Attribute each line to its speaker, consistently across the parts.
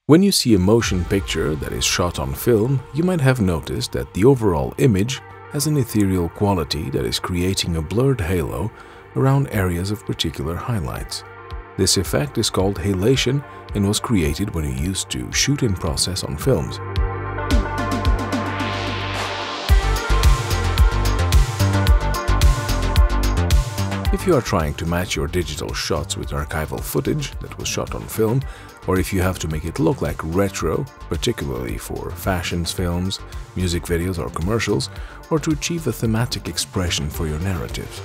Speaker 1: When you see a motion picture that is shot on film, you might have noticed that the overall image has an ethereal quality that is creating a blurred halo around areas of particular highlights. This effect is called halation and was created when you used to shoot in process on films. If you are trying to match your digital shots with archival footage that was shot on film, or if you have to make it look like retro, particularly for fashion films, music videos or commercials, or to achieve a thematic expression for your narratives,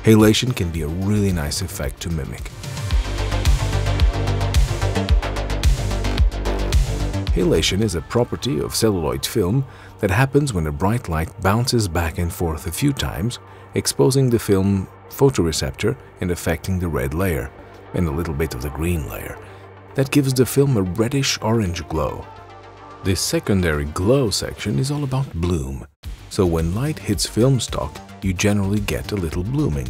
Speaker 1: halation can be a really nice effect to mimic. Halation is a property of celluloid film that happens when a bright light bounces back and forth a few times, exposing the film photoreceptor and affecting the red layer and a little bit of the green layer. That gives the film a reddish-orange glow. This secondary glow section is all about bloom, so when light hits film stock, you generally get a little blooming.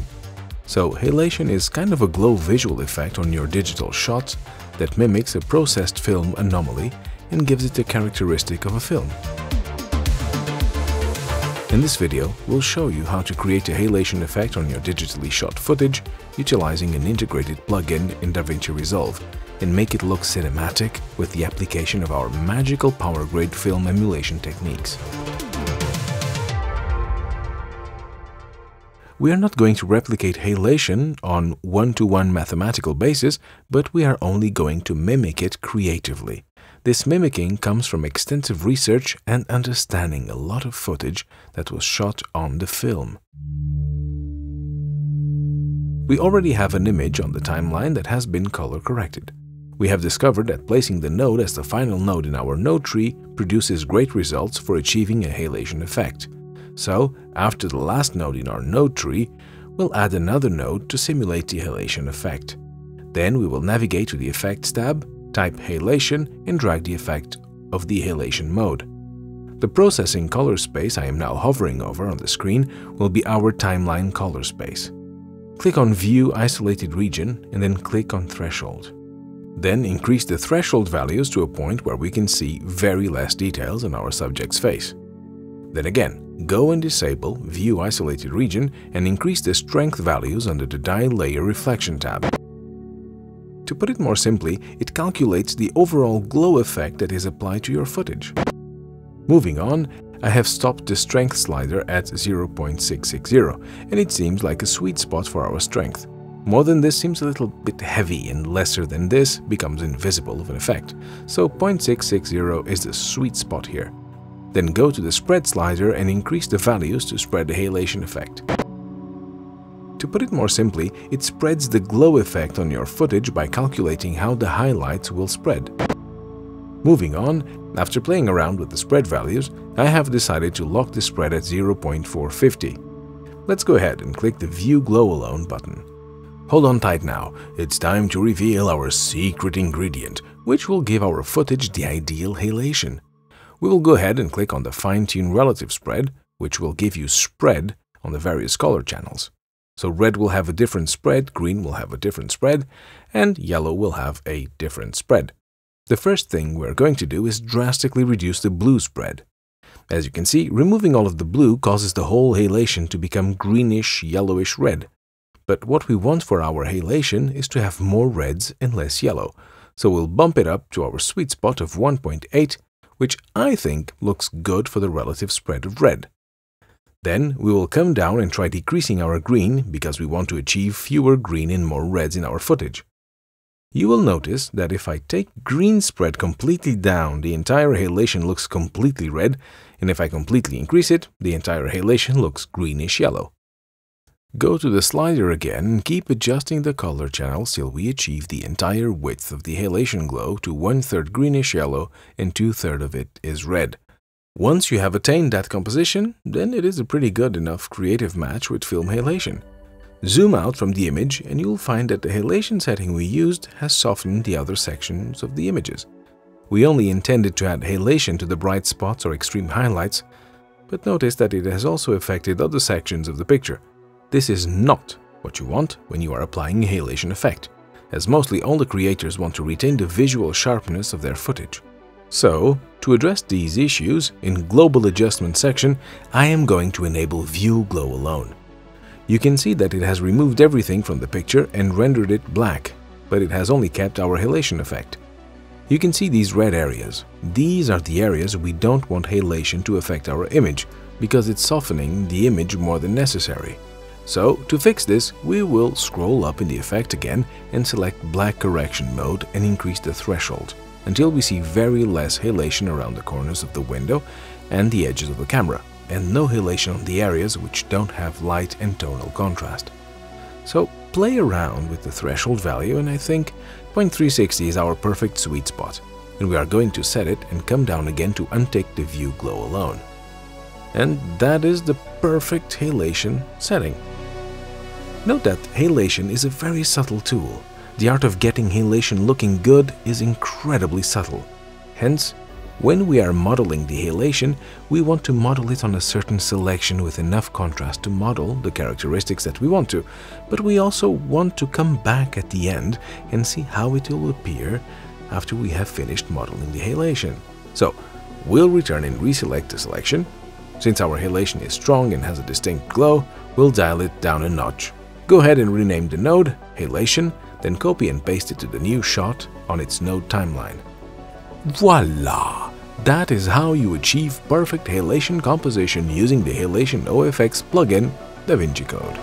Speaker 1: So halation is kind of a glow visual effect on your digital shots that mimics a processed film anomaly and gives it the characteristic of a film. In this video, we'll show you how to create a halation effect on your digitally shot footage utilizing an integrated plugin in DaVinci Resolve and make it look cinematic with the application of our magical PowerGrade film emulation techniques. We are not going to replicate halation on one-to-one mathematical basis, but we are only going to mimic it creatively. This mimicking comes from extensive research and understanding a lot of footage that was shot on the film. We already have an image on the timeline that has been color corrected. We have discovered that placing the node as the final node in our node tree produces great results for achieving a halation effect. So, after the last node in our node tree, we'll add another node to simulate the halation effect. Then we will navigate to the Effects tab, type halation and drag the effect of the halation mode. The processing color space I am now hovering over on the screen will be our timeline color space. Click on View Isolated Region and then click on Threshold. Then increase the threshold values to a point where we can see very less details on our subject's face. Then again, go and disable View Isolated Region and increase the strength values under the Dye Layer Reflection tab. To put it more simply, it calculates the overall glow effect that is applied to your footage. Moving on, I have stopped the strength slider at 0.660, and it seems like a sweet spot for our strength. More than this seems a little bit heavy, and lesser than this becomes invisible of an effect, so 0.660 is the sweet spot here. Then go to the spread slider and increase the values to spread the halation effect. To put it more simply, it spreads the glow effect on your footage by calculating how the highlights will spread. Moving on, after playing around with the spread values, I have decided to lock the spread at 0.450. Let's go ahead and click the View Glow Alone button. Hold on tight now, it's time to reveal our secret ingredient, which will give our footage the ideal halation. We will go ahead and click on the Fine-Tune Relative Spread, which will give you spread on the various color channels. So red will have a different spread, green will have a different spread, and yellow will have a different spread. The first thing we're going to do is drastically reduce the blue spread. As you can see, removing all of the blue causes the whole halation to become greenish, yellowish red. But what we want for our halation is to have more reds and less yellow, so we'll bump it up to our sweet spot of 1.8, which I think looks good for the relative spread of red. Then we will come down and try decreasing our green because we want to achieve fewer green and more reds in our footage. You will notice that if I take green spread completely down, the entire halation looks completely red, and if I completely increase it, the entire halation looks greenish yellow. Go to the slider again and keep adjusting the color channels till we achieve the entire width of the halation glow to 1/3 greenish yellow and 2/3 of it is red. Once you have attained that composition, then it is a pretty good enough creative match with film halation. Zoom out from the image and you'll find that the halation setting we used has softened the other sections of the images. We only intended to add halation to the bright spots or extreme highlights, but notice that it has also affected other sections of the picture. This is not what you want when you are applying a halation effect. as mostly all the creators want to retain the visual sharpness of their footage. So, to address these issues, in Global Adjustment section, I am going to enable View Glow Alone. You can see that it has removed everything from the picture and rendered it black, but it has only kept our halation effect. You can see these red areas. These are the areas we don't want halation to affect our image, because it's softening the image more than necessary. So, to fix this, we will scroll up in the effect again and select Black Correction mode and increase the threshold, until we see very less halation around the corners of the window and the edges of the camera, and no halation on the areas which don't have light and tonal contrast. So play around with the threshold value, and I think 0.360 is our perfect sweet spot, and we are going to set it and come down again to untick the View Glow Alone. And that is the perfect halation setting. Note that halation is a very subtle tool. The art of getting halation looking good is incredibly subtle. Hence, when we are modeling the halation, we want to model it on a certain selection with enough contrast to model the characteristics that we want to, but we also want to come back at the end and see how it will appear after we have finished modeling the halation. So, we'll return and reselect the selection. Since our halation is strong and has a distinct glow, we'll dial it down a notch. Go ahead and rename the node Halation, then copy and paste it to the new shot on its node timeline. Voila! That is how you achieve perfect halation composition using the Halation OFX plugin, DaVinci Code.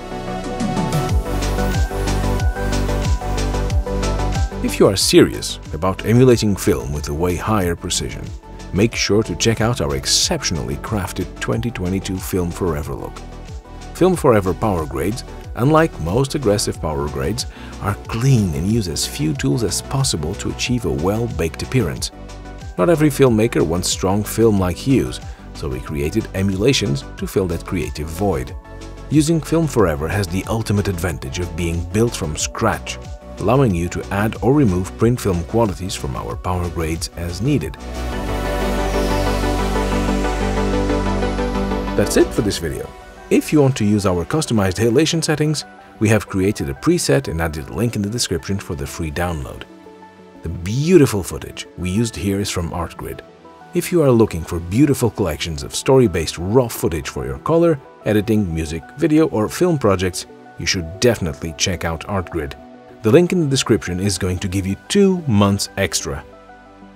Speaker 1: If you are serious about emulating film with a way higher precision, make sure to check out our exceptionally crafted 2022 FilmForever look. FilmForever PowerGrades, unlike most aggressive PowerGrades, are clean and use as few tools as possible to achieve a well-baked appearance. Not every filmmaker wants strong film-like hues, so we created emulations to fill that creative void. Using FilmForever has the ultimate advantage of being built from scratch, allowing you to add or remove print film qualities from our PowerGrades as needed. That's it for this video. If you want to use our customized halation settings, we have created a preset and added a link in the description for the free download. The beautiful footage we used here is from ArtGrid. If you are looking for beautiful collections of story-based raw footage for your color, editing, music, video, or film projects, you should definitely check out ArtGrid. The link in the description is going to give you 2 months extra.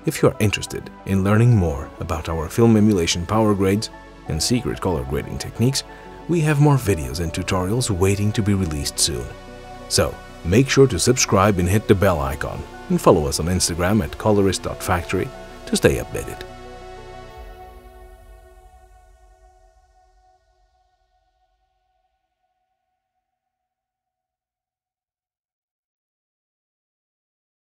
Speaker 1: If you are interested in learning more about our film emulation PowerGrades and secret color grading techniques, we have more videos and tutorials waiting to be released soon. So, make sure to subscribe and hit the bell icon, and follow us on Instagram at colorist.factory to stay updated.